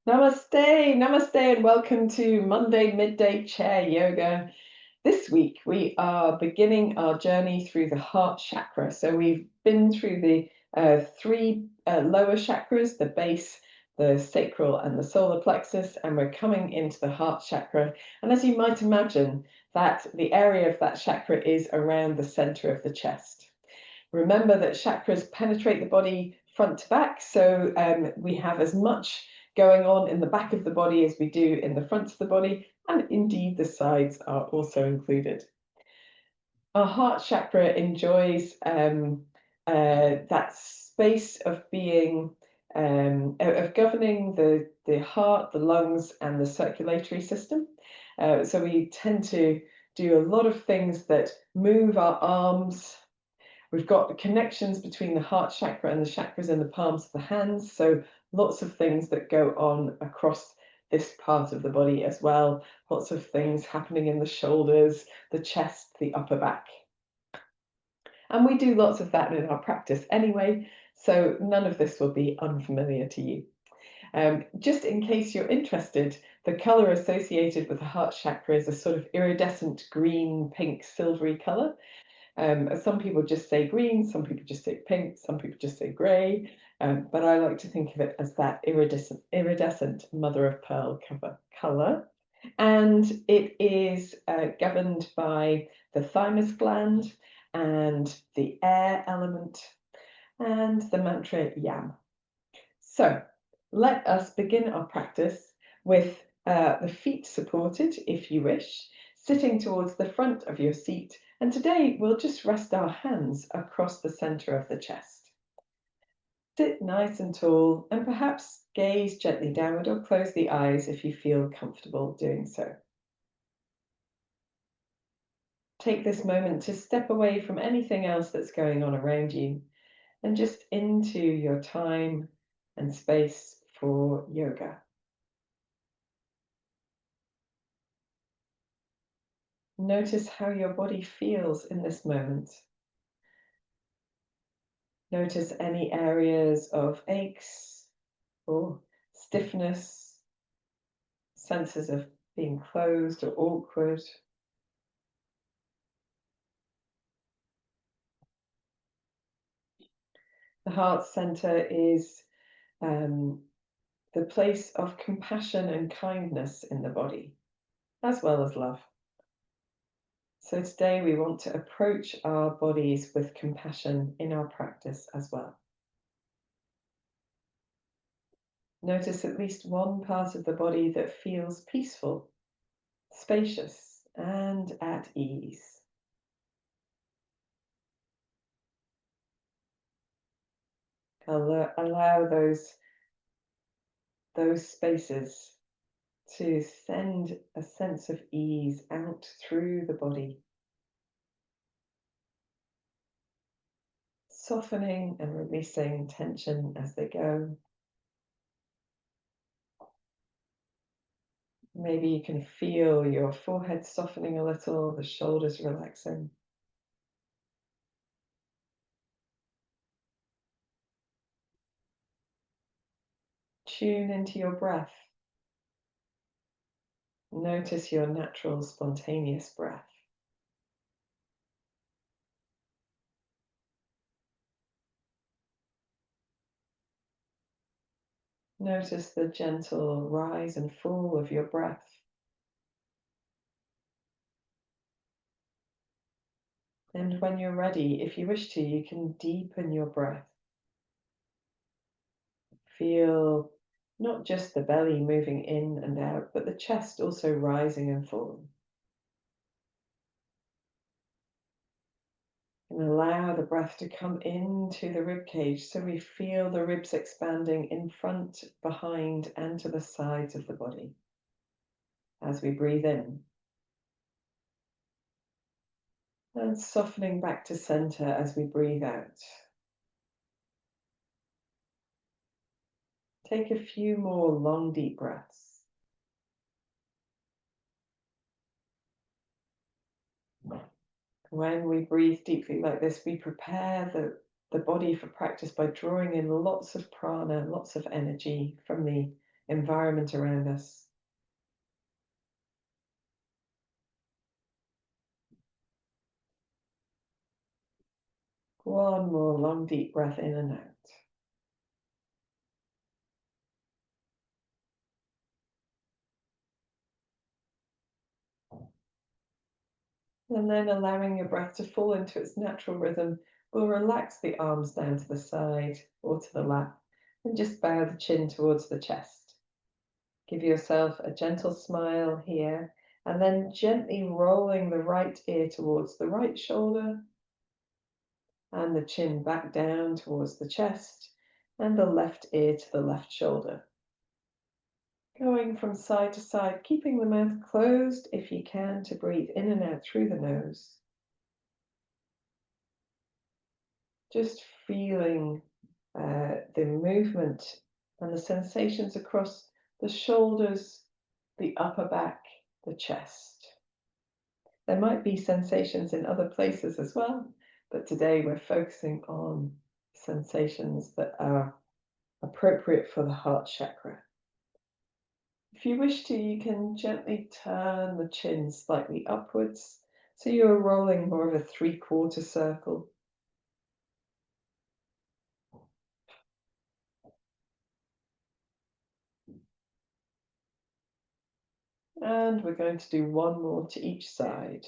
Namaste, namaste, and welcome to Monday Midday Chair Yoga. This week we are beginning our journey through the heart chakra. So we've been through the three lower chakras, the base, the sacral, and the solar plexus, and we're coming into the heart chakra. And as you might imagine, that the area of that chakra is around the center of the chest. Remember that chakras penetrate the body front to back, so we have as much going on in the back of the body as we do in the front of the body, and indeed the sides are also included. Our heart chakra enjoys that space of being, of governing the heart, the lungs, and the circulatory system. So we tend to do a lot of things that move our arms. We've got connections between the heart chakra and the chakras in the palms of the hands. So lots of things that go on across this part of the body as well. Lots of things happening in the shoulders, the chest, the upper back. And we do lots of that in our practice anyway, so none of this will be unfamiliar to you. Just in case you're interested, the color associated with the heart chakra is a sort of iridescent green, pink, silvery color. Some people just say green, some people just say pink, some people just say grey, but I like to think of it as that iridescent mother of pearl colour. And it is governed by the thymus gland and the air element and the mantra yam. So let us begin our practice with the feet supported, if you wish, sitting towards the front of your seat. And today we'll just rest our hands across the center of the chest. Sit nice and tall and perhaps gaze gently downward or close the eyes if you feel comfortable doing so. Take this moment to step away from anything else that's going on around you and just into your time and space for yoga. Notice how your body feels in this moment. Notice any areas of aches or stiffness, senses of being closed or awkward. The heart center is the place of compassion and kindness in the body, as well as love. So today we want to approach our bodies with compassion in our practice as well. Notice at least one part of the body that feels peaceful, spacious, and at ease. Allow those spaces to send a sense of ease out through the body, softening and releasing tension as they go. Maybe you can feel your forehead softening a little, the shoulders relaxing. Tune into your breath. Notice your natural, spontaneous breath. Notice the gentle rise and fall of your breath. And when you're ready, if you wish to, you can deepen your breath. Feel not just the belly moving in and out, but the chest also rising and falling. And allow the breath to come into the rib cage so we feel the ribs expanding in front, behind, and to the sides of the body as we breathe in. And softening back to center as we breathe out. Take a few more long, deep breaths. When we breathe deeply like this, we prepare the body for practice by drawing in lots of prana, lots of energy from the environment around us. One more long, deep breath in and out. And then allowing your breath to fall into its natural rhythm, we'll relax the arms down to the side or to the lap and just bow the chin towards the chest. Give yourself a gentle smile here and then gently rolling the right ear towards the right shoulder and the chin back down towards the chest and the left ear to the left shoulder. Going from side to side, keeping the mouth closed if you can to breathe in and out through the nose. Just feeling the movement and the sensations across the shoulders, the upper back, the chest. There might be sensations in other places as well, but today we're focusing on sensations that are appropriate for the heart chakra. If you wish to, you can gently turn the chin slightly upwards, so you're rolling more of a three-quarter circle. And we're going to do one more to each side.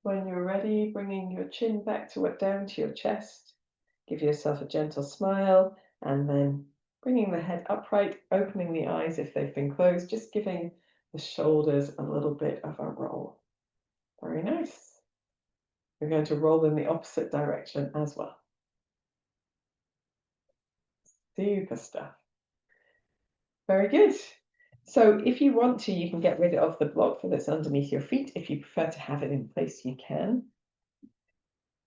When you're ready, bringing your chin back down to your chest, give yourself a gentle smile, and then bringing the head upright, opening the eyes if they've been closed, just giving the shoulders a little bit of a roll. Very nice. We're going to roll in the opposite direction as well. Super stuff. Very good. So if you want to, you can get rid of the block that's underneath your feet. If you prefer to have it in place, you can.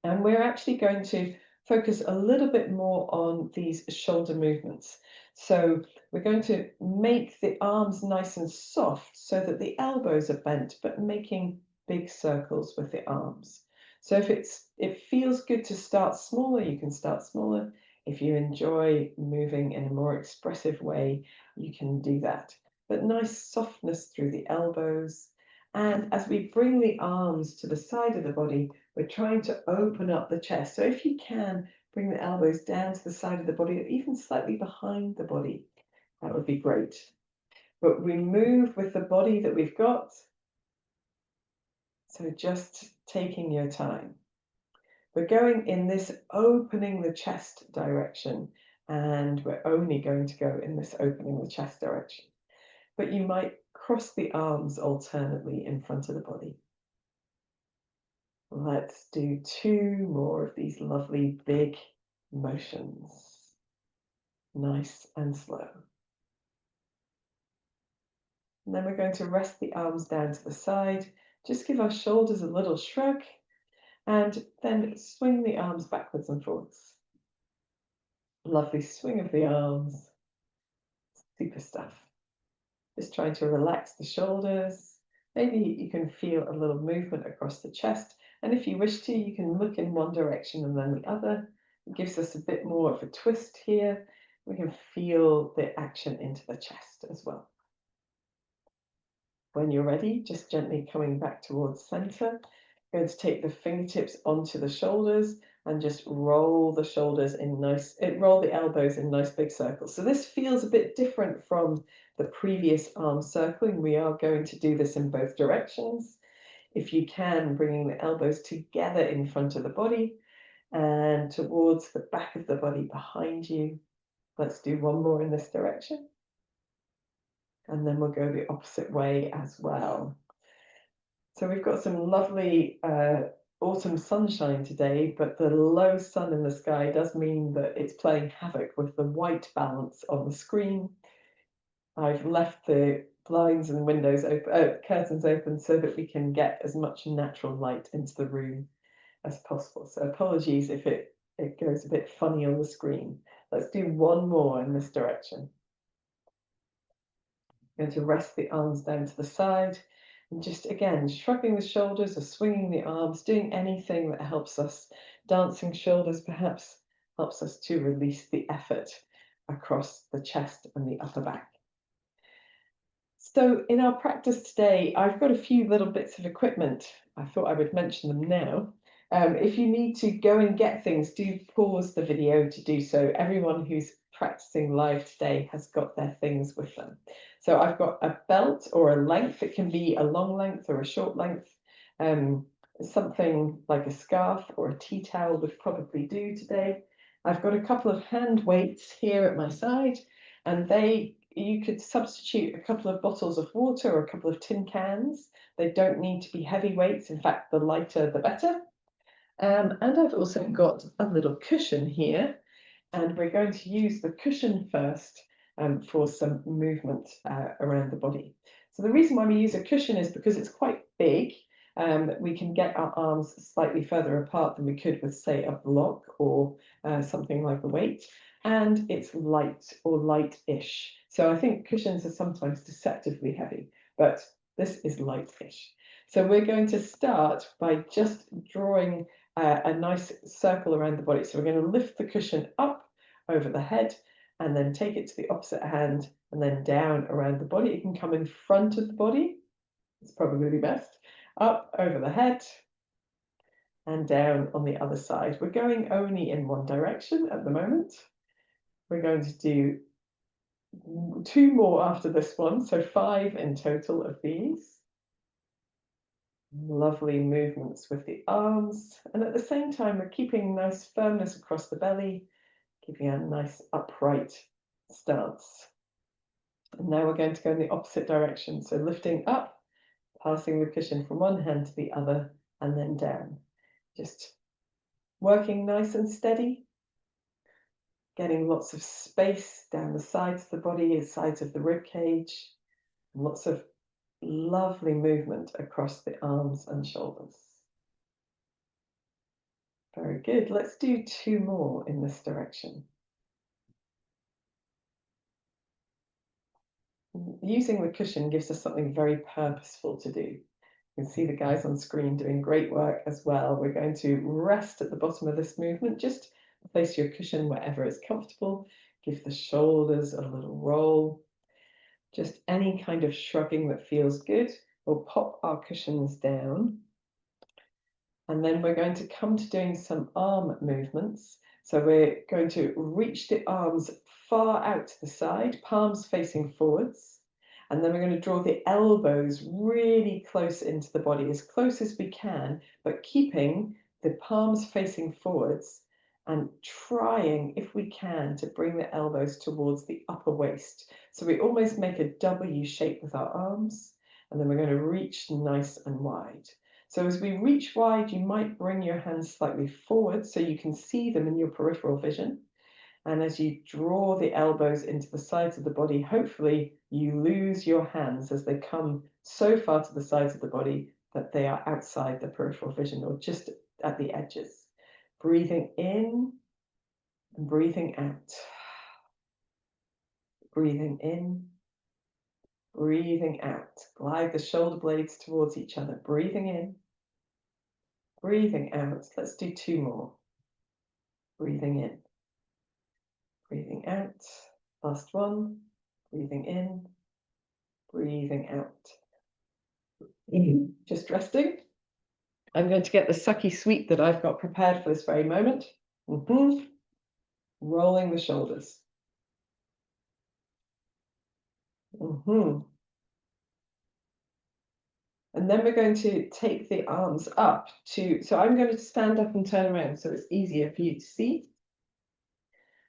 And we're actually going to focus a little bit more on these shoulder movements. So we're going to make the arms nice and soft so that the elbows are bent, but making big circles with the arms. So if it feels good to start smaller, you can start smaller. If you enjoy moving in a more expressive way, you can do that. But nice softness through the elbows. And as we bring the arms to the side of the body, we're trying to open up the chest. So if you can, bring the elbows down to the side of the body, or even slightly behind the body. That would be great. But we move with the body that we've got. So just taking your time. We're going in this opening the chest direction, and we're only going to go in this opening the chest direction. But you might cross the arms alternately in front of the body. Let's do two more of these lovely big motions. Nice and slow. And then we're going to rest the arms down to the side. Just give our shoulders a little shrug and then swing the arms backwards and forwards. Lovely swing of the arms. Super stuff. Just trying to relax the shoulders. Maybe you can feel a little movement across the chest. And if you wish to, you can look in one direction and then the other. It gives us a bit more of a twist here. We can feel the action into the chest as well. When you're ready, just gently coming back towards center. You're going to take the fingertips onto the shoulders and just roll the shoulders in roll the elbows in nice big circles. So this feels a bit different from the previous arm circling. We are going to do this in both directions. If you can, bringing the elbows together in front of the body and towards the back of the body behind you. Let's do one more in this direction. And then we'll go the opposite way as well. So we've got some lovely autumn sunshine today, but the low sun in the sky does mean that it's playing havoc with the white balance on the screen. I've left the blinds and windows open, curtains open, so that we can get as much natural light into the room as possible. So apologies if it goes a bit funny on the screen. Let's do one more in this direction. I'm going to rest the arms down to the side. And just again, shrugging the shoulders or swinging the arms, doing anything that helps us. Dancing shoulders perhaps helps us to release the effort across the chest and the upper back. So in our practice today, I've got a few little bits of equipment. I thought I would mention them now. If you need to go and get things, do pause the video to do so. Everyone who's practicing live today has got their things with them. So I've got a belt or a length. It can be a long length or a short length. Something like a scarf or a tea towel would probably do today. I've got a couple of hand weights here at my side, and you could substitute a couple of bottles of water or a couple of tin cans. They don't need to be heavy weights. In fact, the lighter, the better. And I've also got a little cushion here, and we're going to use the cushion first for some movement around the body. So the reason why we use a cushion is because it's quite big. We can get our arms slightly further apart than we could with, say, a block or something like a weight. And it's light or light-ish. So I think cushions are sometimes deceptively heavy, but this is light-ish. So we're going to start by just drawing a nice circle around the body. So we're going to lift the cushion up over the head and then take it to the opposite hand and then down around the body. It can come in front of the body. It's probably best. Up over the head and down on the other side. We're going only in one direction at the moment. We're going to do 2 more after this one, so 5 in total of these. Lovely movements with the arms, and at the same time we're keeping nice firmness across the belly, keeping a nice upright stance. And now we're going to go in the opposite direction, so lifting up, passing the cushion from one hand to the other, and then down. Just working nice and steady, getting lots of space down the sides of the body, the sides of the rib cage, and lots of lovely movement across the arms and shoulders. Very good. Let's do 2 more in this direction. Using the cushion gives us something very purposeful to do. You can see the guys on screen doing great work as well. We're going to rest at the bottom of this movement. Just place your cushion wherever is comfortable. Give the shoulders a little roll. Just any kind of shrugging that feels good. We'll pop our cushions down. And then we're going to come to doing some arm movements. So we're going to reach the arms far out to the side, palms facing forwards. And then we're going to draw the elbows really close into the body, as close as we can, but keeping the palms facing forwards and trying, if we can, to bring the elbows towards the upper waist. So we almost make a W shape with our arms, and then we're going to reach nice and wide. So as we reach wide, you might bring your hands slightly forward so you can see them in your peripheral vision. And as you draw the elbows into the sides of the body, hopefully you lose your hands as they come so far to the sides of the body that they are outside the peripheral vision or just at the edges. Breathing in and breathing out. Breathing in, breathing out. Glide the shoulder blades towards each other. Breathing in, breathing out. Let's do 2 more. Breathing in, breathing out. Last one. Breathing in, breathing out. Just resting. I'm going to get the sucky sweet that I've got prepared for this very moment. Rolling the shoulders. And then we're going to take the arms up so I'm going to stand up and turn around so it's easier for you to see.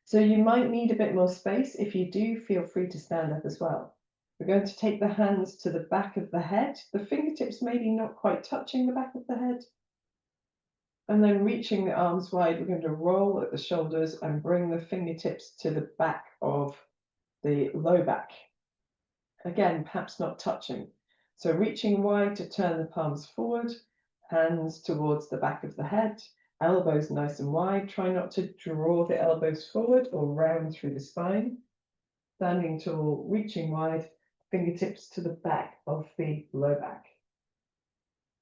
So you might need a bit more space. If you do, feel free to stand up as well. We're going to take the hands to the back of the head. The fingertips maybe not quite touching the back of the head. And then reaching the arms wide, we're going to roll at the shoulders and bring the fingertips to the back of the low back. Again, perhaps not touching. So reaching wide to turn the palms forward, hands towards the back of the head, elbows nice and wide. Try not to draw the elbows forward or round through the spine. Standing tall, reaching wide, fingertips to the back of the low back.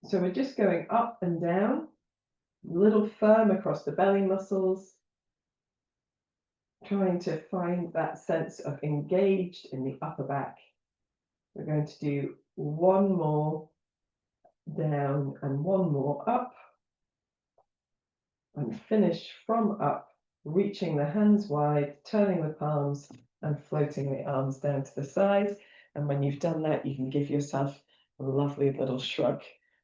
So we're just going up and down, a little firm across the belly muscles, trying to find that sense of engaged in the upper back. We're going to do one more down and one more up, and finish from up, reaching the hands wide, turning the palms and floating the arms down to the sides. And when you've done that, you can give yourself a lovely little shrug.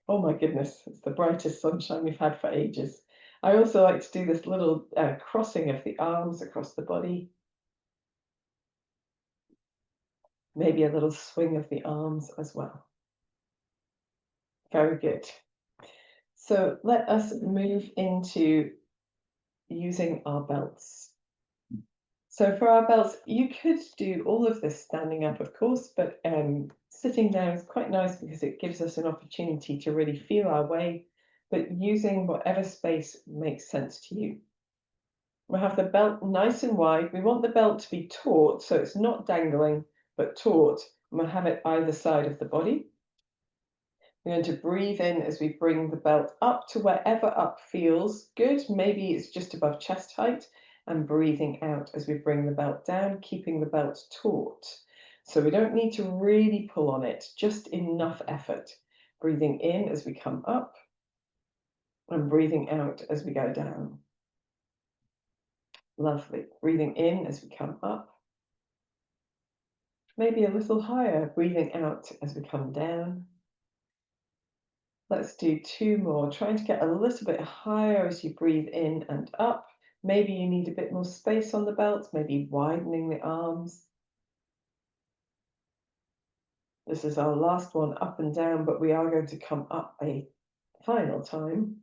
Oh my goodness, it's the brightest sunshine we've had for ages. I also like to do this little crossing of the arms across the body. Maybe a little swing of the arms as well. Very good. So let us move into using our belts. So for our belts, you could do all of this standing up, of course, but sitting down is quite nice because it gives us an opportunity to really feel our way, but using whatever space makes sense to you. We'll have the belt nice and wide. We want the belt to be taut, so it's not dangling, but taut. And we'll have it either side of the body. We're going to breathe in as we bring the belt up to wherever up feels good. Maybe it's just above chest height, and breathing out as we bring the belt down, keeping the belt taut. So we don't need to really pull on it, just enough effort. Breathing in as we come up and breathing out as we go down. Lovely. Breathing in as we come up. Maybe a little higher, breathing out as we come down. Let's do two more, trying to get a little bit higher as you breathe in and up. Maybe you need a bit more space on the belt, maybe widening the arms. This is our last one, up and down, but we are going to come up a final time.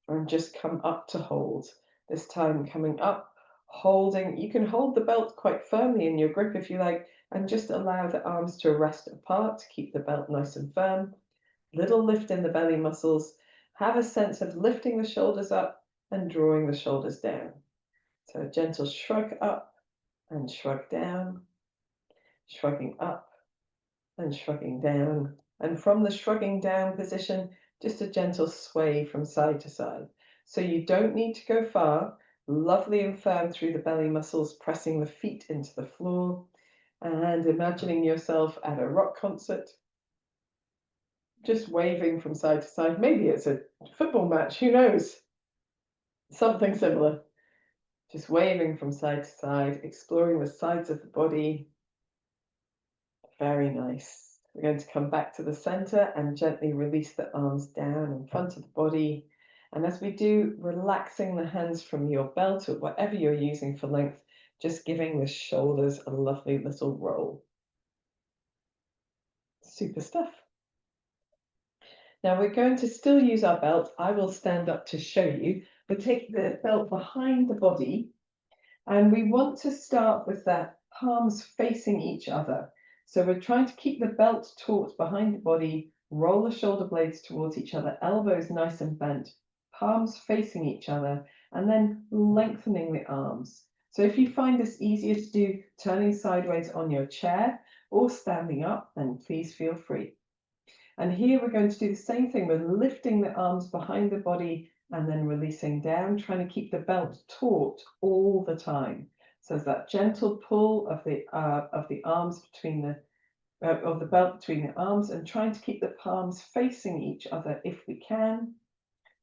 And just come up to hold. This time coming up, holding. You can hold the belt quite firmly in your grip if you like, and just allow the arms to rest apart to keep the belt nice and firm. Little lift in the belly muscles. Have a sense of lifting the shoulders up and drawing the shoulders down. So a gentle shrug up and shrug down, shrugging up and shrugging down. And from the shrugging down position, just a gentle sway from side to side. So you don't need to go far. Lovely and firm through the belly muscles, pressing the feet into the floor and imagining yourself at a rock concert, just waving from side to side. Maybe it's a football match, who knows? Something similar. Just waving from side to side, exploring the sides of the body. Very nice. We're going to come back to the center and gently release the arms down in front of the body. And as we do, relaxing the hands from your belt or whatever you're using for length, just giving the shoulders a lovely little roll. Super stuff. Now we're going to still use our belt. I will stand up to show you. We'll take the belt behind the body, and we want to start with the palms facing each other. So we're trying to keep the belt taut behind the body, roll the shoulder blades towards each other, elbows nice and bent, palms facing each other, and then lengthening the arms. So if you find this easier to do turning sideways on your chair or standing up, then please feel free. And here we're going to do the same thing. We're lifting the arms behind the body and then releasing down, trying to keep the belt taut all the time. So there's that gentle pull of the arms between the of the belt between the arms, and trying to keep the palms facing each other if we can.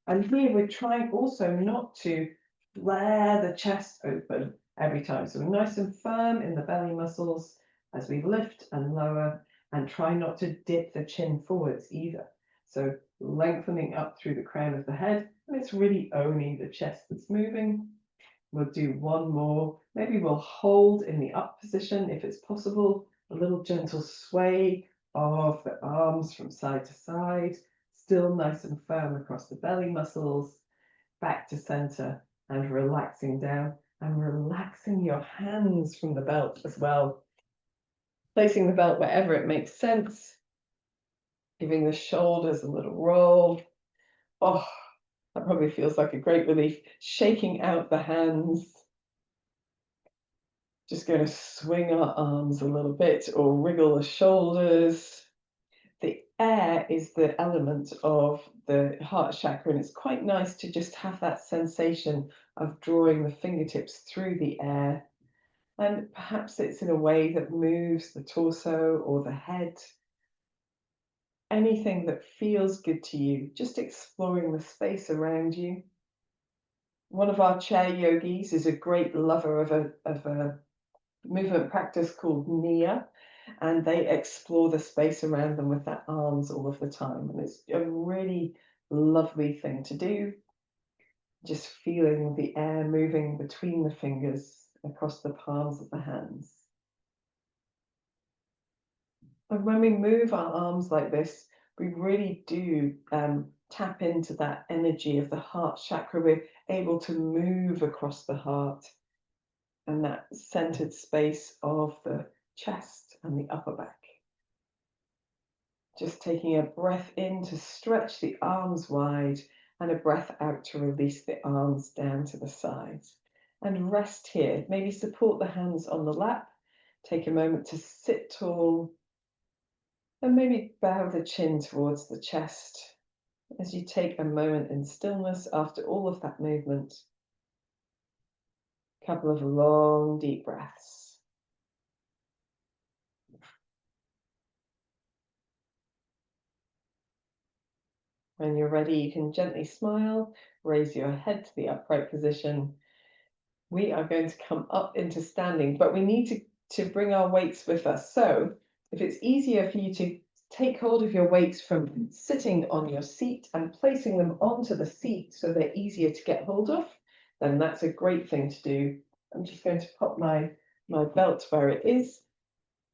And here we're trying also not to flare the chest open every time. So we're nice and firm in the belly muscles as we lift and lower, and try not to dip the chin forwards either. So lengthening up through the crown of the head, and it's really only the chest that's moving. We'll do one more. Maybe we'll hold in the up position if it's possible, a little gentle sway of the arms from side to side, still nice and firm across the belly muscles, back to center, and relaxing down, and relaxing your hands from the belt as well. Placing the belt wherever it makes sense, giving the shoulders a little roll. Oh, that probably feels like a great relief. Shaking out the hands. Just going to swing our arms a little bit or wriggle the shoulders. The air is the element of the heart chakra, and it's quite nice to just have that sensation of drawing the fingertips through the air. And perhaps it's in a way that moves the torso or the head. Anything that feels good to you, just exploring the space around you. One of our chair yogis is a great lover of a movement practice called Nia, and they explore the space around them with their arms all of the time. And it's a really lovely thing to do, just feeling the air moving between the fingers across the palms of the hands. And when we move our arms like this, we really do tap into that energy of the heart chakra. We're able to move across the heart and that centered space of the chest and the upper back. Just taking a breath in to stretch the arms wide and a breath out to release the arms down to the sides. And rest here. Maybe support the hands on the lap. Take a moment to sit tall and maybe bow the chin towards the chest as you take a moment in stillness after all of that movement. A couple of long, deep breaths. When you're ready, you can gently smile, raise your head to the upright position. We are going to come up into standing, but we need to bring our weights with us. So if it's easier for you to take hold of your weights from sitting on your seat and placing them onto the seat so they're easier to get hold of, then that's a great thing to do. I'm just going to pop my belt where it is,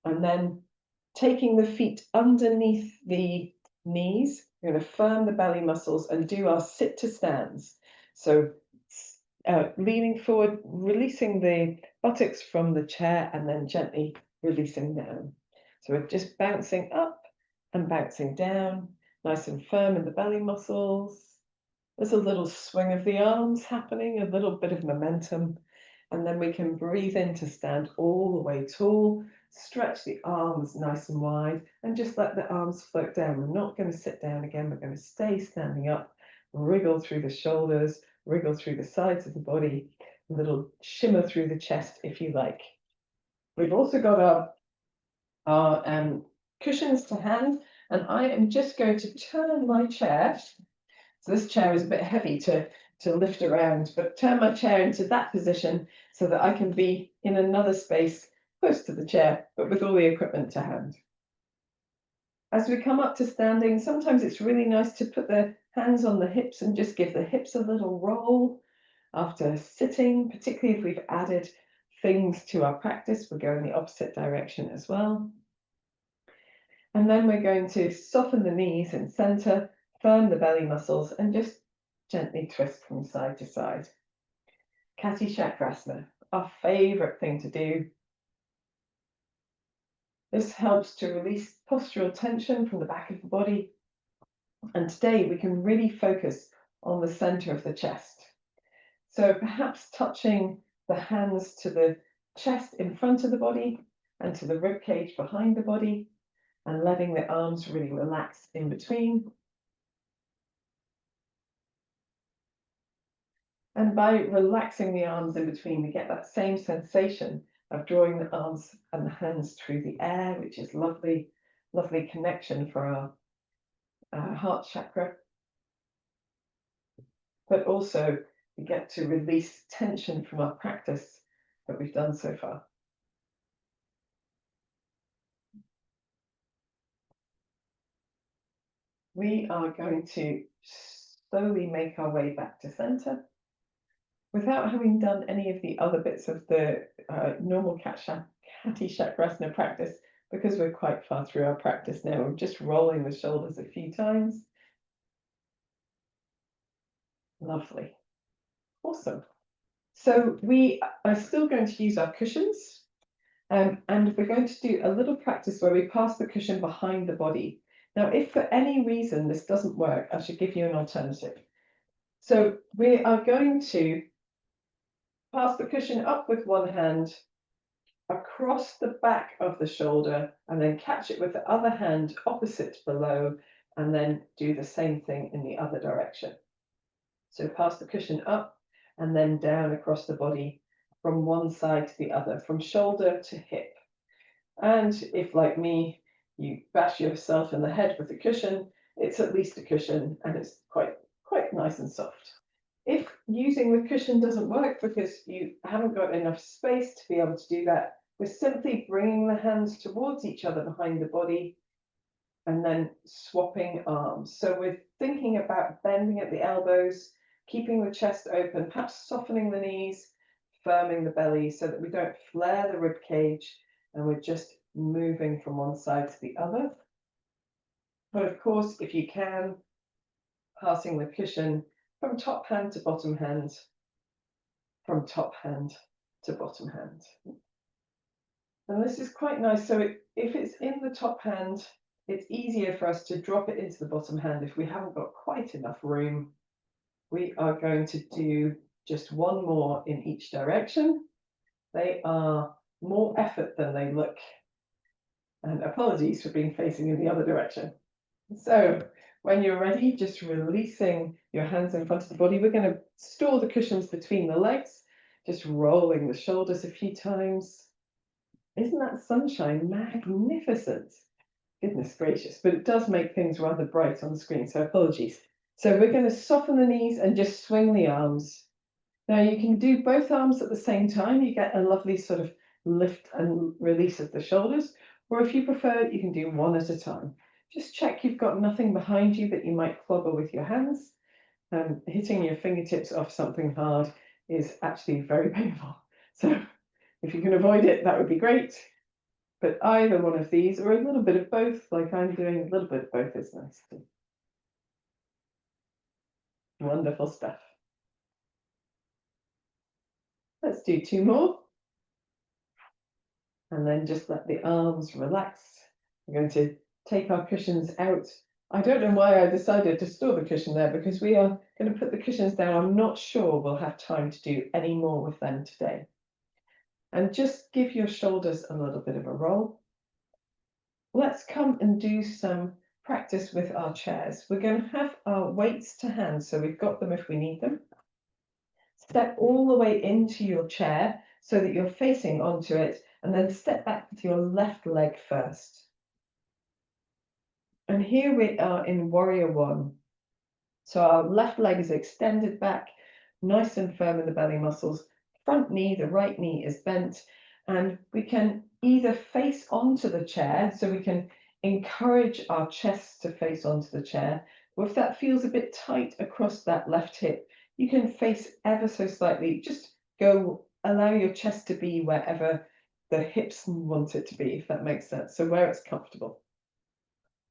and then taking the feet underneath the knees, we're going to firm the belly muscles and do our sit to stands. So leaning forward, releasing the buttocks from the chair and then gently releasing down. So we're just bouncing up and bouncing down, nice and firm in the belly muscles. There's a little swing of the arms happening, a little bit of momentum, and then we can breathe in to stand all the way tall, stretch the arms nice and wide, and just let the arms float down. We're not going to sit down again, we're going to stay standing up, wriggle through the shoulders, wriggle through the sides of the body, a little shimmer through the chest if you like. We've also got our cushions to hand, and I am just going to turn my chair. So this chair is a bit heavy to lift around, but turn my chair into that position so that I can be in another space close to the chair, but with all the equipment to hand. As we come up to standing, sometimes it's really nice to put the hands on the hips and just give the hips a little roll after sitting, particularly if we've added things to our practice. We'll go in the opposite direction as well. And then we're going to soften the knees and center, firm the belly muscles, and just gently twist from side to side. Kati Chakrasana, our favorite thing to do. This helps to release postural tension from the back of the body. And today we can really focus on the center of the chest. So perhaps touching the hands to the chest in front of the body and to the rib cage behind the body, and letting the arms really relax in between. And by relaxing the arms in between, we get that same sensation of drawing the arms and the hands through the air, which is lovely, lovely connection for our heart chakra. But also we get to release tension from our practice that we've done so far. We are going to slowly make our way back to center without having done any of the other bits of the normal Kati Chakrasana practice, because we're quite far through our practice now. We're just rolling the shoulders a few times. Lovely. Awesome. So we are still going to use our cushions, and we're going to do a little practice where we pass the cushion behind the body. Now, if for any reason this doesn't work, I should give you an alternative. So we are going to pass the cushion up with one hand across the back of the shoulder, and then catch it with the other hand opposite below, and then do the same thing in the other direction. So pass the cushion up and then down across the body from one side to the other, from shoulder to hip. And if, like me, you bash yourself in the head with the cushion, it's at least a cushion and it's quite nice and soft. If using the cushion doesn't work because you haven't got enough space to be able to do that, we're simply bringing the hands towards each other behind the body and then swapping arms. So we're thinking about bending at the elbows, keeping the chest open, perhaps softening the knees, firming the belly so that we don't flare the rib cage, and we're just moving from one side to the other. But of course, if you can, passing the cushion from top hand to bottom hand, from top hand to bottom hand. And this is quite nice. So if it's in the top hand, it's easier for us to drop it into the bottom hand if we haven't got quite enough room. We are going to do just one more in each direction. They are more effort than they look. And apologies for being facing in the other direction. So when you're ready, just releasing your hands in front of the body. We're going to store the cushions between the legs, just rolling the shoulders a few times. Isn't that sunshine magnificent? Goodness gracious, but it does make things rather bright on the screen, so apologies. So we're going to soften the knees and just swing the arms. Now you can do both arms at the same time. You get a lovely sort of lift and release of the shoulders, or if you prefer, you can do one at a time. Just check you've got nothing behind you that you might clobber with your hands. Hitting your fingertips off something hard is actually very painful. So if you can avoid it, that would be great. But either one of these, or a little bit of both, like I'm doing, a little bit of both is nice too. Wonderful stuff. Let's do two more. And then just let the arms relax. We're going to take our cushions out. I don't know why I decided to store the cushion there, because we are going to put the cushions down. I'm not sure we'll have time to do any more with them today. And just give your shoulders a little bit of a roll. Let's come and do some practice with our chairs. We're going to have our weights to hand, so we've got them if we need them. Step all the way into your chair so that you're facing onto it, and then step back with your left leg first. And here we are in Warrior One. So our left leg is extended back, nice and firm in the belly muscles. Front knee, the right knee is bent, and we can either face onto the chair, so we can encourage our chest to face onto the chair, or if that feels a bit tight across that left hip, you can face ever so slightly. Just allow your chest to be wherever the hips want it to be, if that makes sense, so where it's comfortable.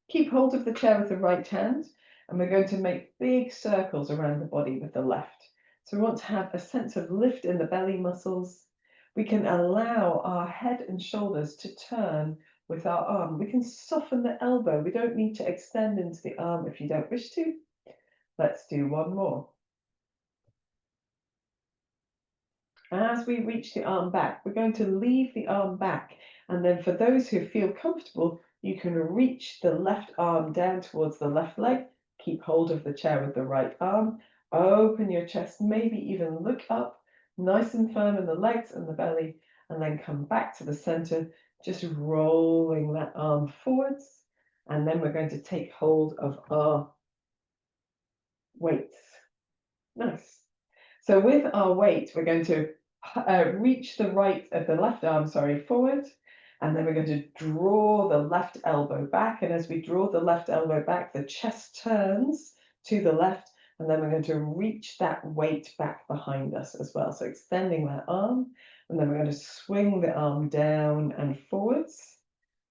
Keep hold of the chair with the right hand, and we're going to make big circles around the body with the left. So we want to have a sense of lift in the belly muscles. We can allow our head and shoulders to turn with our arm. We can soften the elbow. We don't need to extend into the arm if you don't wish to. Let's do one more. As we reach the arm back, we're going to leave the arm back. And then for those who feel comfortable, you can reach the left arm down towards the left leg. Keep hold of the chair with the right arm. Open your chest, maybe even look up, nice and firm in the legs and the belly, and then come back to the center, just rolling that arm forwards. And then we're going to take hold of our weights. Nice. So with our weight, we're going to reach the left arm, forward, and then we're going to draw the left elbow back. And as we draw the left elbow back, the chest turns to the left, and then we're going to reach that weight back behind us as well. So extending that arm, and then we're going to swing the arm down and forwards.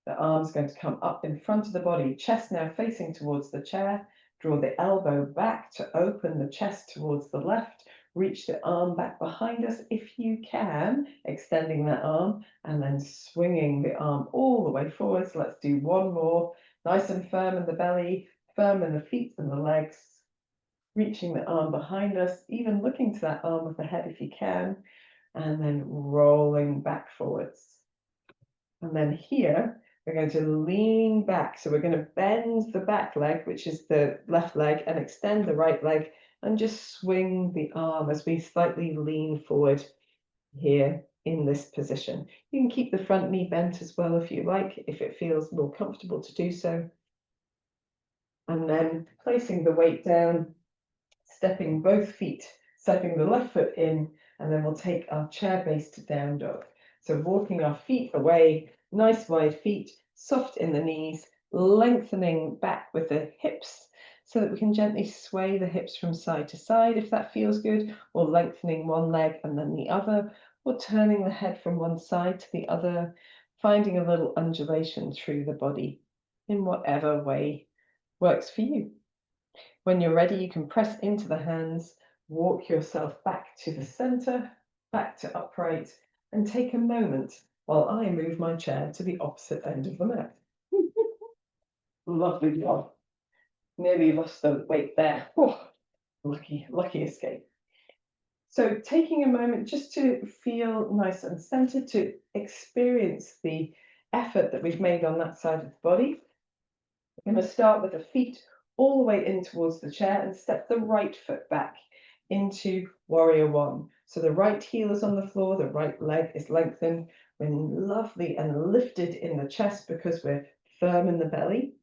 The arm's going to come up in front of the body, chest now facing towards the chair. Draw the elbow back to open the chest towards the left. Reach the arm back behind us if you can, extending that arm, and then swinging the arm all the way forward. So let's do one more. Nice and firm in the belly, firm in the feet and the legs. Reaching the arm behind us, even looking to that arm with the head if you can, and then rolling back forwards. And then here, we're going to lean back. So we're going to bend the back leg, which is the left leg, and extend the right leg, and just swing the arm as we slightly lean forward here in this position. You can keep the front knee bent as well if you like, if it feels more comfortable to do so. And then placing the weight down, stepping both feet, stepping the left foot in, and then we'll take our chair-based down dog. So walking our feet away, nice wide feet, soft in the knees, lengthening back with the hips so that we can gently sway the hips from side to side if that feels good, or lengthening one leg and then the other, or turning the head from one side to the other, finding a little undulation through the body in whatever way works for you. When you're ready, you can press into the hands, walk yourself back to the center, back to upright, and take a moment while I move my chair to the opposite end of the mat. Lovely job. Nearly lost the weight there. Oh, lucky escape. So taking a moment just to feel nice and centered, to experience the effort that we've made on that side of the body. We're going to start with the feet all the way in towards the chair and step the right foot back into warrior one. So the right heel is on the floor, the right leg is lengthened. We're lovely and lifted in the chest because we're firm in the belly.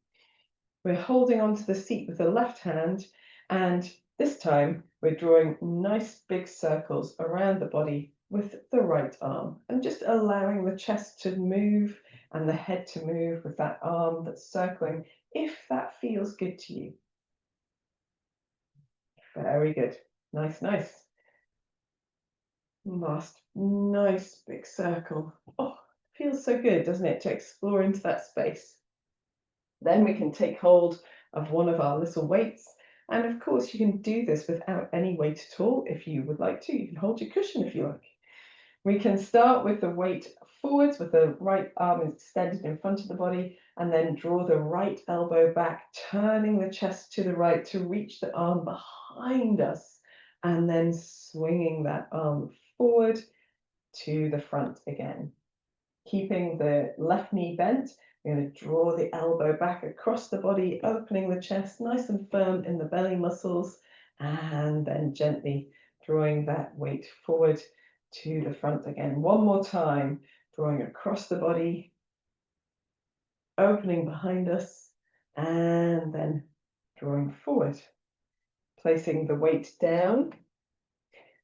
We're holding onto the seat with the left hand, and this time we're drawing nice big circles around the body with the right arm, and just allowing the chest to move and the head to move with that arm that's circling, if that feels good to you. Very good. Nice, nice. Last nice big circle. Oh, feels so good, doesn't it, to explore into that space. Then we can take hold of one of our little weights. And of course, you can do this without any weight at all if you would like to. You can hold your cushion if you like. We can start with the weight forwards with the right arm extended in front of the body, and then draw the right elbow back, turning the chest to the right to reach the arm behind us, and then swinging that arm forward to the front again. Keeping the left knee bent, we're going to draw the elbow back across the body, opening the chest nice and firm in the belly muscles, and then gently drawing that weight forward to the front again. One more time, drawing across the body, opening behind us, and then drawing forward. Placing the weight down,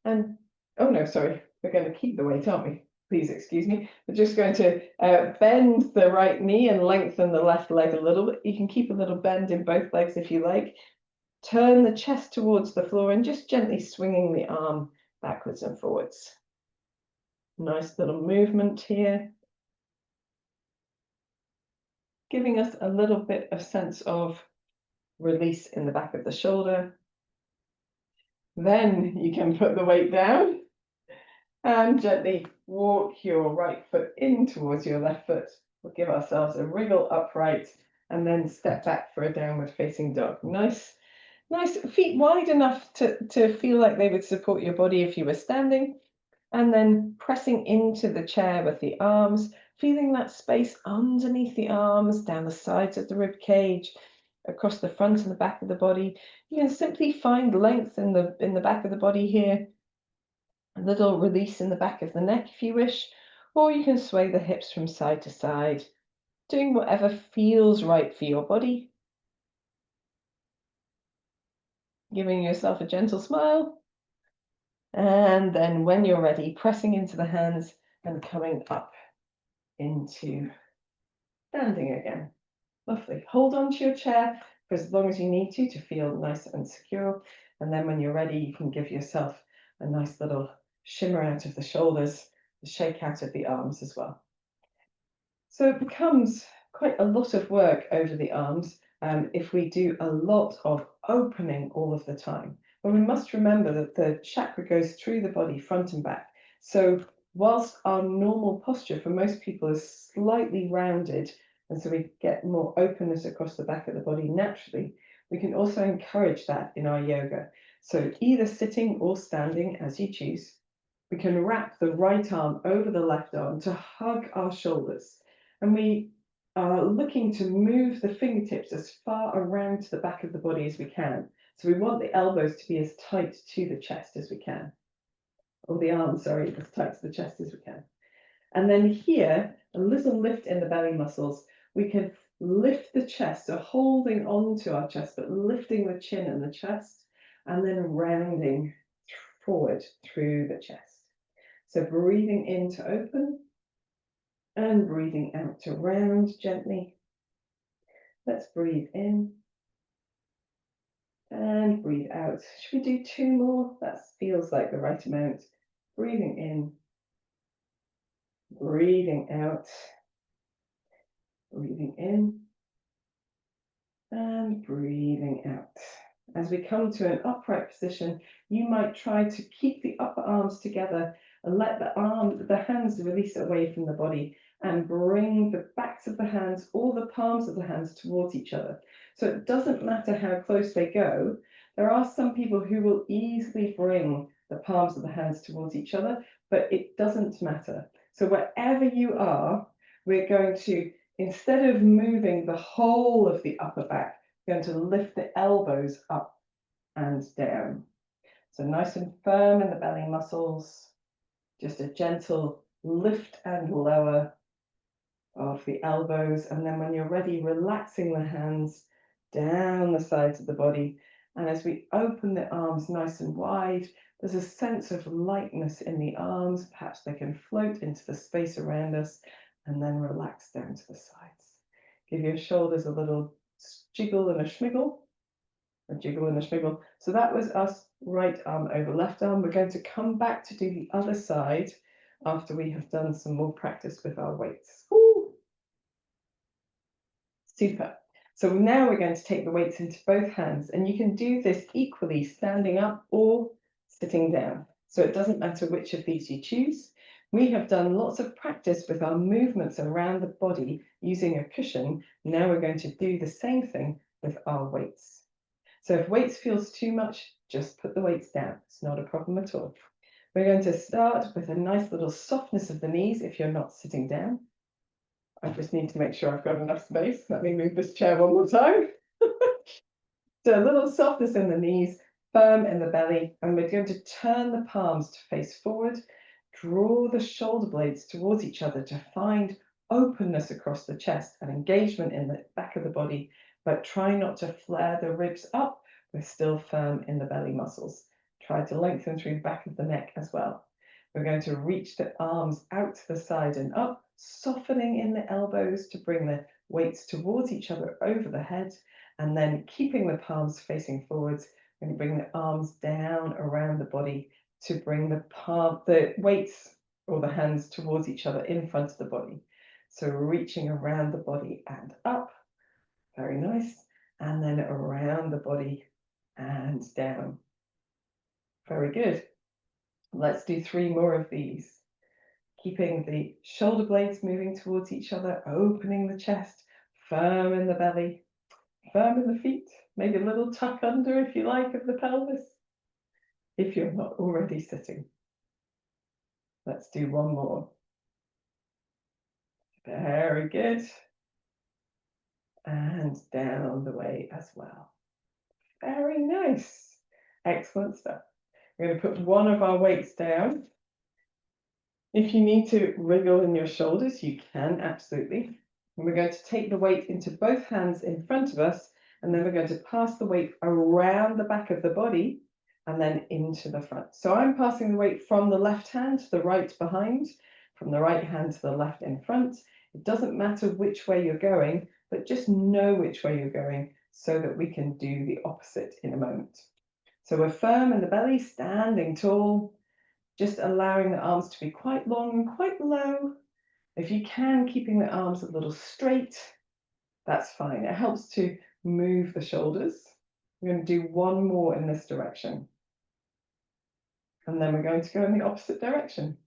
and, oh no, sorry, we're going to keep the weight, aren't we? Please excuse me. We're just going to bend the right knee and lengthen the left leg a little bit. You can keep a little bend in both legs if you like. Turn the chest towards the floor and just gently swinging the arm backwards and forwards. Nice little movement here. Giving us a little bit of sense of release in the back of the shoulder. Then you can put the weight down and gently walk your right foot in towards your left foot. We'll give ourselves a wriggle upright and then step back for a downward facing dog. Nice feet wide enough to feel like they would support your body if you were standing. And then pressing into the chair with the arms, feeling that space underneath the arms, down the sides of the rib cage, across the front and the back of the body. You can simply find length in the back of the body here. A little release in the back of the neck if you wish, or you can sway the hips from side to side, doing whatever feels right for your body. Giving yourself a gentle smile. And then when you're ready, pressing into the hands and coming up into standing again. Lovely. Hold on to your chair for as long as you need to feel nice and secure. And then when you're ready, you can give yourself a nice little shimmer out of the shoulders, a shake out of the arms as well. So it becomes quite a lot of work over the arms if we do a lot of opening all of the time. But we must remember that the chakra goes through the body front and back. So whilst our normal posture for most people is slightly rounded, and so we get more openness across the back of the body naturally, we can also encourage that in our yoga. So either sitting or standing as you choose. We can wrap the right arm over the left arm to hug our shoulders. And we are looking to move the fingertips as far around to the back of the body as we can. So we want the elbows to be as tight to the chest as we can, or the arms, sorry, as tight to the chest as we can. And then here, a little lift in the belly muscles. We can lift the chest, so holding on to our chest, but lifting the chin and the chest, and then rounding forward through the chest. So breathing in to open and breathing out to round gently. Let's breathe in and breathe out. Should we do 2 more? That feels like the right amount. Breathing in, breathing out, breathing in, and breathing out. As we come to an upright position, you might try to keep the upper arms together and let the hands release away from the body, and bring the backs of the hands or the palms of the hands towards each other. So it doesn't matter how close they go. There are some people who will easily bring the palms of the hands towards each other, but it doesn't matter. So wherever you are, we're going to, instead of moving the whole of the upper back, we're going to lift the elbows up and down. So nice and firm in the belly muscles, just a gentle lift and lower of the elbows. And then when you're ready, relaxing the hands down the sides of the body. And as we open the arms nice and wide, there's a sense of lightness in the arms. Perhaps they can float into the space around us, and then relax down to the sides. Give your shoulders a little jiggle and a schmiggle, a jiggle and a schmiggle. So that was us, right arm over left arm. We're going to come back to do the other side after we have done some more practice with our weights. Ooh. Super. So now we're going to take the weights into both hands, and you can do this equally standing up or sitting down. So it doesn't matter which of these you choose. We have done lots of practice with our movements around the body using a cushion. Now we're going to do the same thing with our weights. So if weights feels too much, just put the weights down. It's not a problem at all. We're going to start with a nice little softness of the knees if you're not sitting down. I just need to make sure I've got enough space. Let me move this chair one more time. So a little softness in the knees, firm in the belly, and we're going to turn the palms to face forward, draw the shoulder blades towards each other to find openness across the chest and engagement in the back of the body, but try not to flare the ribs up. We're still firm in the belly muscles. Try to lengthen through the back of the neck as well. We're going to reach the arms out to the side and up, softening in the elbows to bring the weights towards each other over the head, and then keeping the palms facing forwards. We're going to bring the arms down around the body to bring the weights or the hands towards each other in front of the body. So reaching around the body and up. Very nice. And then around the body and down. Very good. Let's do 3 more of these. Keeping the shoulder blades moving towards each other, opening the chest, firm in the belly, firm in the feet, maybe a little tuck under if you like of the pelvis, if you're not already sitting. Let's do 1 more. Very good. And down the way as well. Very nice. Excellent stuff. We're going to put one of our weights down. If you need to wriggle in your shoulders, you can, absolutely. And we're going to take the weight into both hands in front of us, and then we're going to pass the weight around the back of the body and then into the front. So I'm passing the weight from the left hand to the right behind, from the right hand to the left in front. It doesn't matter which way you're going, but just know which way you're going so that we can do the opposite in a moment. So we're firm in the belly, standing tall, just allowing the arms to be quite long and quite low. If you can, keeping the arms a little straight, that's fine. It helps to move the shoulders. We're going to do 1 more in this direction. And then we're going to go in the opposite direction.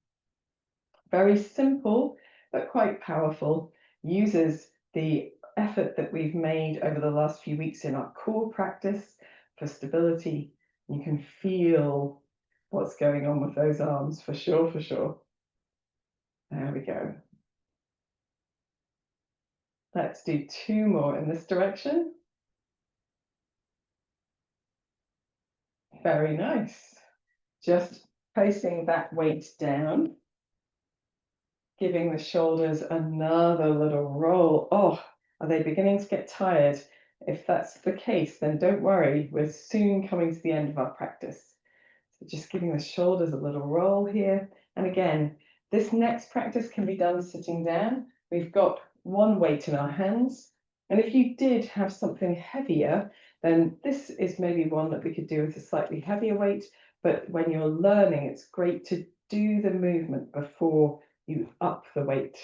Very simple, but quite powerful. Uses the effort that we've made over the last few weeks in our core practice for stability. You can feel what's going on with those arms for sure, for sure. There we go. Let's do 2 more in this direction. Very nice. Just placing that weight down, giving the shoulders another little roll. Oh, are they beginning to get tired? If that's the case, then don't worry, we're soon coming to the end of our practice. So just giving the shoulders a little roll here. And again, this next practice can be done sitting down. We've got one weight in our hands. And if you did have something heavier, then this is maybe one that we could do with a slightly heavier weight. But when you're learning, it's great to do the movement before you up the weight.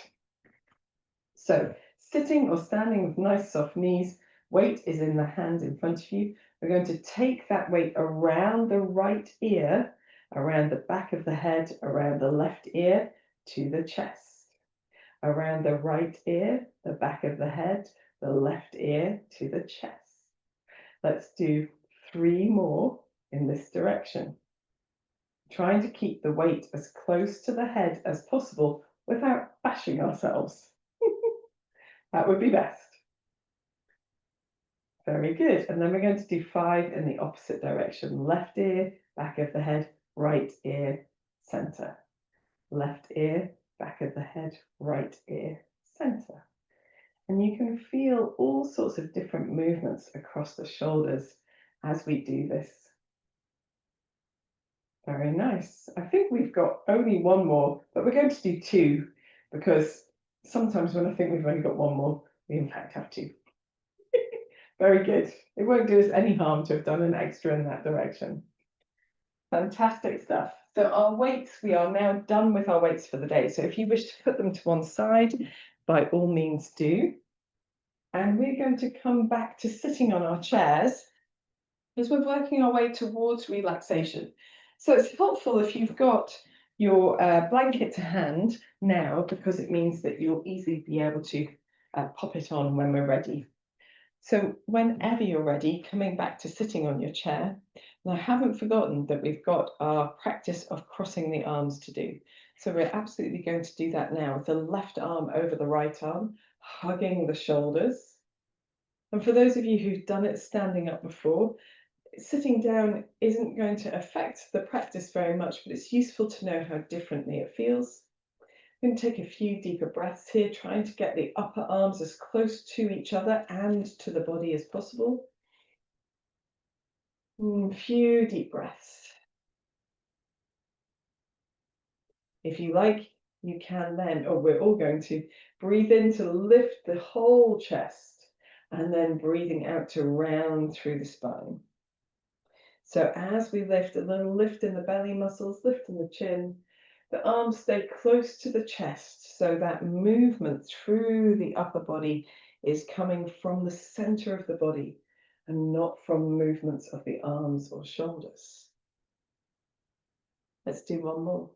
So sitting or standing with nice soft knees, weight is in the hand in front of you. We're going to take that weight around the right ear, around the back of the head, around the left ear to the chest. Around the right ear, the back of the head, the left ear to the chest. Let's do 3 more in this direction. Trying to keep the weight as close to the head as possible without bashing ourselves. That would be best. Very good. And then we're going to do 5 in the opposite direction. Left ear, back of the head, right ear, center. Left ear, back of the head, right ear, center. And you can feel all sorts of different movements across the shoulders as we do this. Very nice. I think we've got only 1 more, but we're going to do 2 because sometimes when I think we've only got 1 more, we in fact have 2. Very good. It won't do us any harm to have done an extra in that direction. Fantastic stuff. So our weights, we are now done with our weights for the day. So if you wish to put them to one side, by all means do. And we're going to come back to sitting on our chairs as we're working our way towards relaxation. So it's helpful if you've got your blanket to hand now, because it means that you'll easily be able to pop it on when we're ready. So whenever you're ready, coming back to sitting on your chair, and I haven't forgotten that we've got our practice of crossing the arms to do. So we're absolutely going to do that now with the left arm over the right arm, hugging the shoulders. And for those of you who've done it standing up before, sitting down isn't going to affect the practice very much, but it's useful to know how differently it feels. We can take a few deeper breaths here, trying to get the upper arms as close to each other and to the body as possible. A few deep breaths. If you like, you can then, or we're all going to, breathe in to lift the whole chest and then breathing out to round through the spine. So as we lift, a little lift in the belly muscles, lift in the chin, the arms stay close to the chest, so that movement through the upper body is coming from the center of the body and not from movements of the arms or shoulders. Let's do 1 more.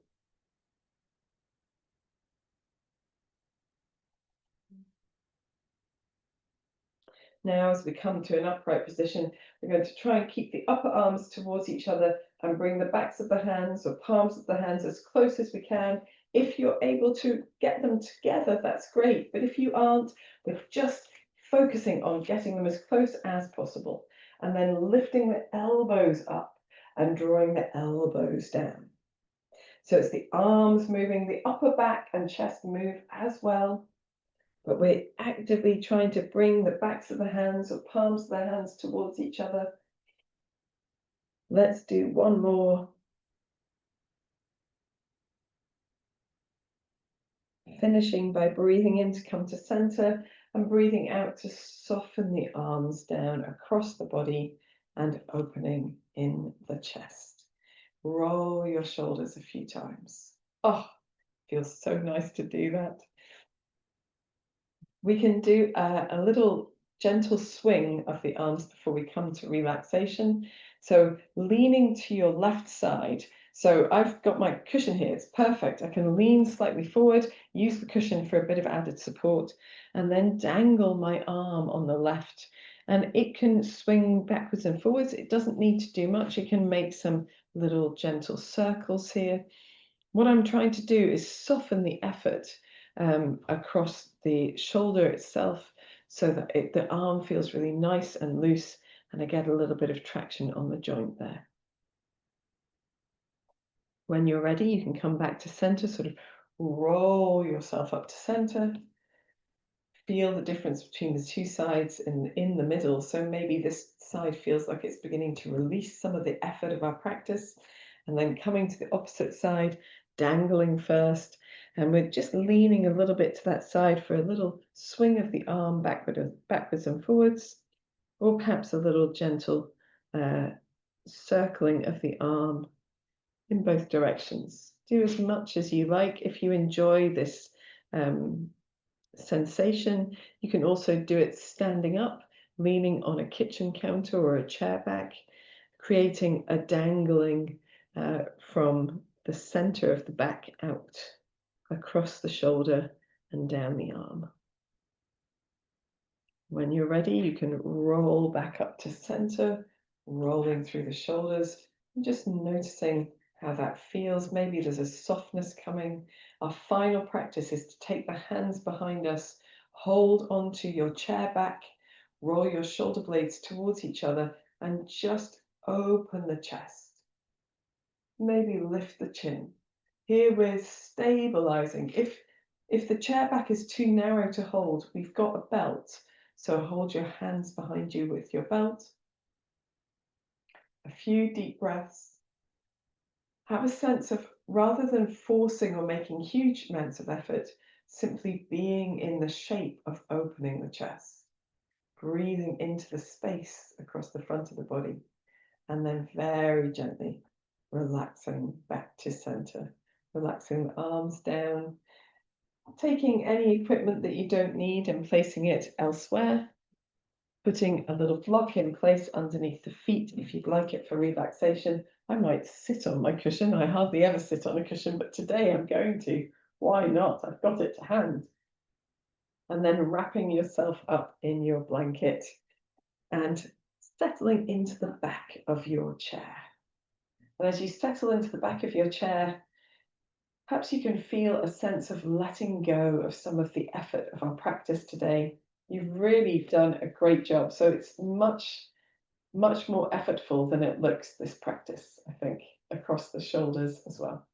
Now, as we come to an upright position, we're going to try and keep the upper arms towards each other and bring the backs of the hands or palms of the hands as close as we can. If you're able to get them together, that's great. But if you aren't, we're just focusing on getting them as close as possible and then lifting the elbows up and drawing the elbows down. So it's the arms moving, the upper back and chest move as well. But we're actively trying to bring the backs of the hands or palms of the hands towards each other. Let's do 1 more. Finishing by breathing in to come to center and breathing out to soften the arms down across the body and opening in the chest. Roll your shoulders a few times. Oh, feels so nice to do that. We can do a little gentle swing of the arms before we come to relaxation. So leaning to your left side. So I've got my cushion here, it's perfect. I can lean slightly forward, use the cushion for a bit of added support, and then dangle my arm on the left. And it can swing backwards and forwards. It doesn't need to do much. It can make some little gentle circles here. What I'm trying to do is soften the effort across the shoulder itself, so that the arm feels really nice and loose, and I get a little bit of traction on the joint there. When you're ready, you can come back to center, sort of roll yourself up to center. Feel the difference between the two sides in the middle. So maybe this side feels like it's beginning to release some of the effort of our practice, and then coming to the opposite side, dangling first, and we're just leaning a little bit to that side for a little swing of the arm backwards and forwards, or perhaps a little gentle circling of the arm in both directions. Do as much as you like. If you enjoy this sensation, you can also do it standing up, leaning on a kitchen counter or a chair back, creating a dangling from the center of the back out across the shoulder and down the arm. When you're ready, you can roll back up to center, rolling through the shoulders, and just noticing how that feels. Maybe there's a softness coming. Our final practice is to take the hands behind us, hold onto your chair back, roll your shoulder blades towards each other, and just open the chest. Maybe lift the chin. Here we're stabilizing. If the chair back is too narrow to hold, we've got a belt. So hold your hands behind you with your belt. A few deep breaths. Have a sense of, rather than forcing or making huge amounts of effort, simply being in the shape of opening the chest. Breathing into the space across the front of the body. And then very gently relaxing back to center. Relaxing the arms down. Taking any equipment that you don't need and placing it elsewhere. Putting a little block in place underneath the feet if you'd like it for relaxation. I might sit on my cushion. I hardly ever sit on a cushion, but today I'm going to. Why not? I've got it to hand. And then wrapping yourself up in your blanket and settling into the back of your chair. And as you settle into the back of your chair, perhaps you can feel a sense of letting go of some of the effort of our practice today. You've really done a great job. So it's much more effortful than it looks, this practice, I think, across the shoulders as well.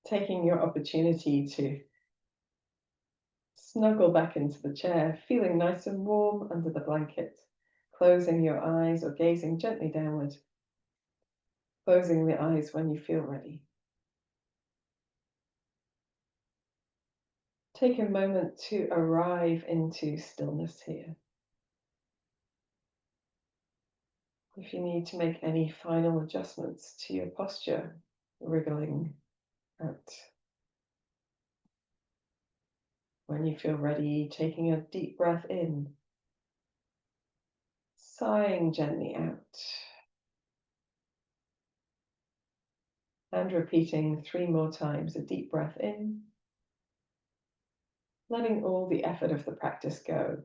Taking your opportunity to snuggle back into the chair, feeling nice and warm under the blanket, closing your eyes or gazing gently downward, closing the eyes when you feel ready. Take a moment to arrive into stillness here. If you need to make any final adjustments to your posture, wriggling out. When you feel ready, taking a deep breath in, sighing gently out, and repeating 3 more times. A deep breath in, letting all the effort of the practice go.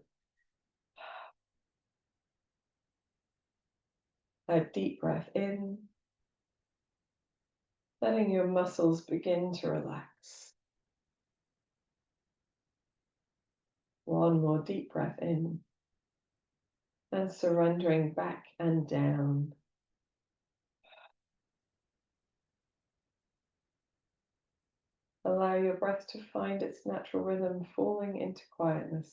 A deep breath in, letting your muscles begin to relax. One more deep breath in, and surrendering back and down. Allow your breath to find its natural rhythm, falling into quietness.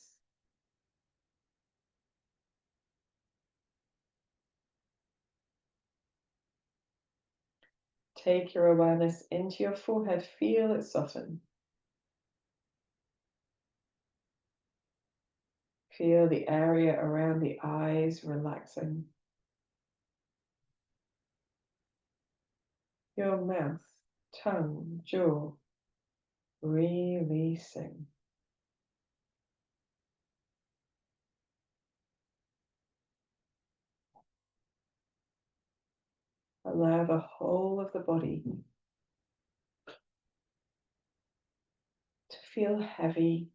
Take your awareness into your forehead, feel it soften. Feel the area around the eyes relaxing. Your mouth, tongue, jaw, releasing. Allow the whole of the body to feel heavy,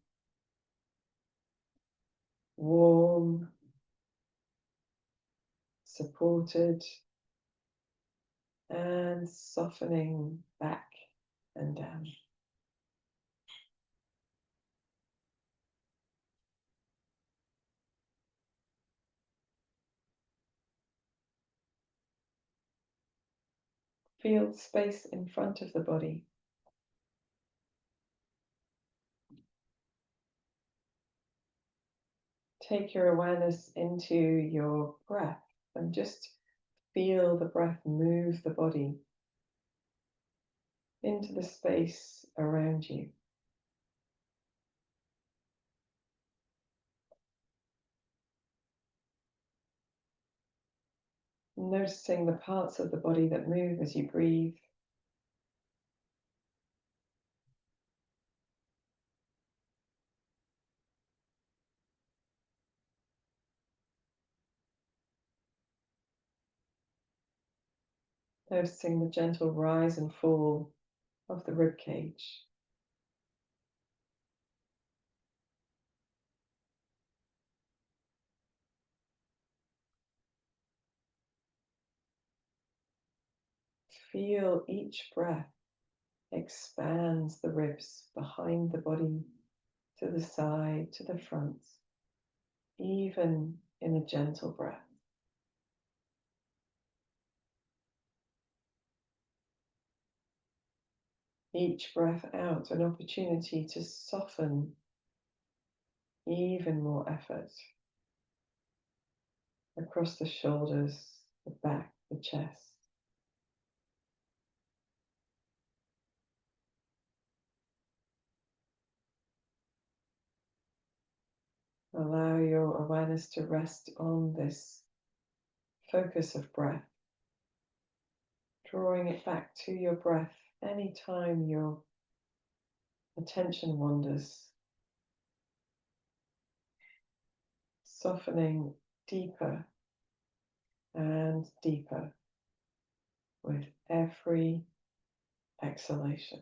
warm, supported, and softening back and down. Feel space in front of the body. Take your awareness into your breath and just feel the breath move the body into the space around you. Noticing the parts of the body that move as you breathe. Noticing the gentle rise and fall of the rib cage. Feel each breath expands the ribs behind the body, to the side, to the front, even in a gentle breath. Each breath out, an opportunity to soften even more effort across the shoulders, the back, the chest. Allow your awareness to rest on this focus of breath, drawing it back to your breath anytime your attention wanders, softening deeper and deeper with every exhalation.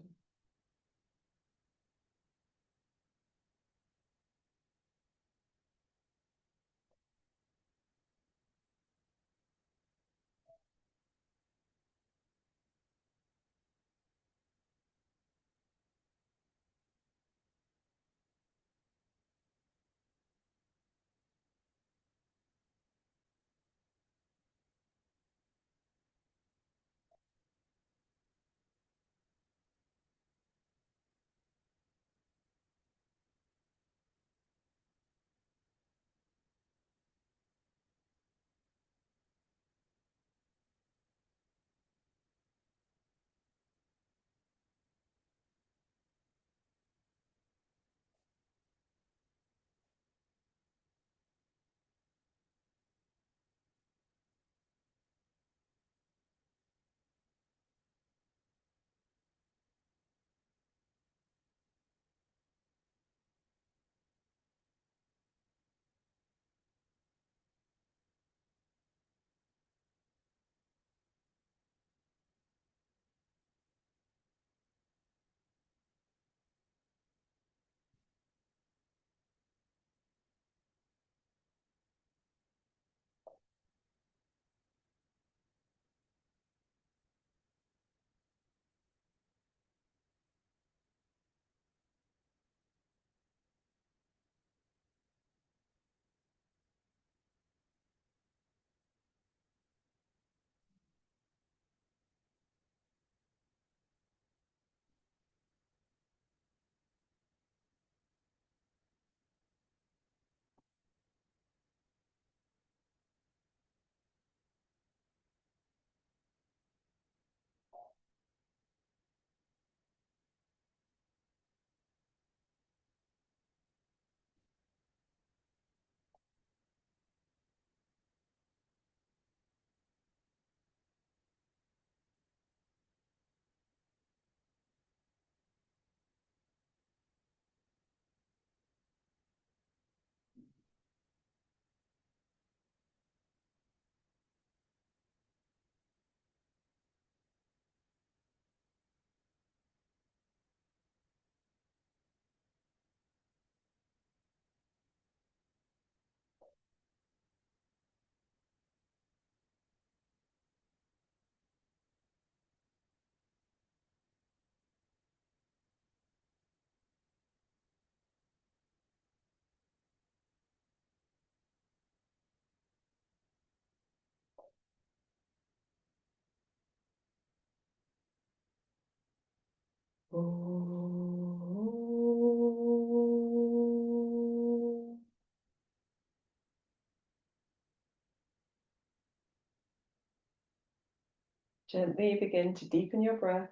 Gently begin to deepen your breath,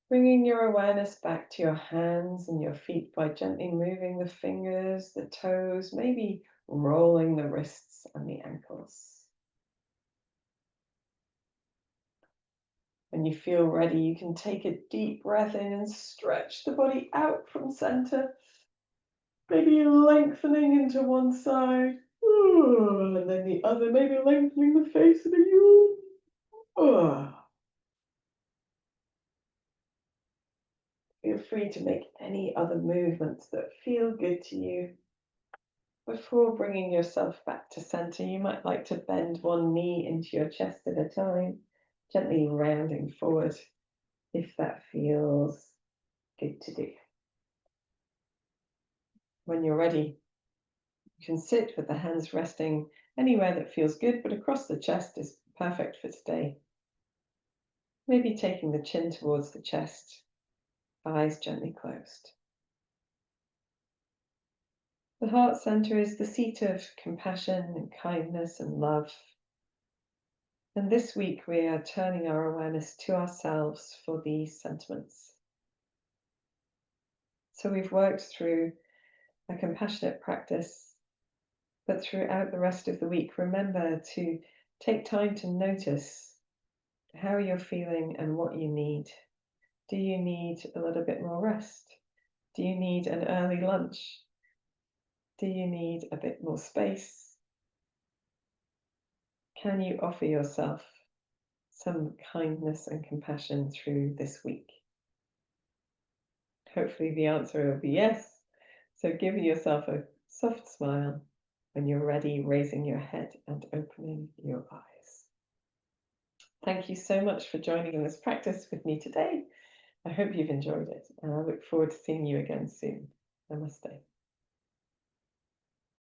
bringing your awareness back to your hands and your feet by gently moving the fingers, the toes, maybe rolling the wrists and the ankles. When you feel ready, you can take a deep breath in and stretch the body out from center, maybe lengthening into one side, and then the other, maybe lengthening the face of the yawn. Feel free to make any other movements that feel good to you. Before bringing yourself back to center, you might like to bend one knee into your chest at a time, gently rounding forward if that feels good to do. When you're ready, you can sit with the hands resting anywhere that feels good, but across the chest is perfect for today. Maybe taking the chin towards the chest, eyes gently closed. The heart center is the seat of compassion and kindness and love. And this week we are turning our awareness to ourselves for these sentiments. So we've worked through a compassionate practice, but throughout the rest of the week, remember to take time to notice how you're feeling and what you need. Do you need a little bit more rest? Do you need an early lunch? Do you need a bit more space? Can you offer yourself some kindness and compassion through this week? Hopefully the answer will be yes. So give yourself a soft smile when you're ready, raising your head and opening your eyes. Thank you so much for joining in this practice with me today. I hope you've enjoyed it, and I look forward to seeing you again soon. Namaste.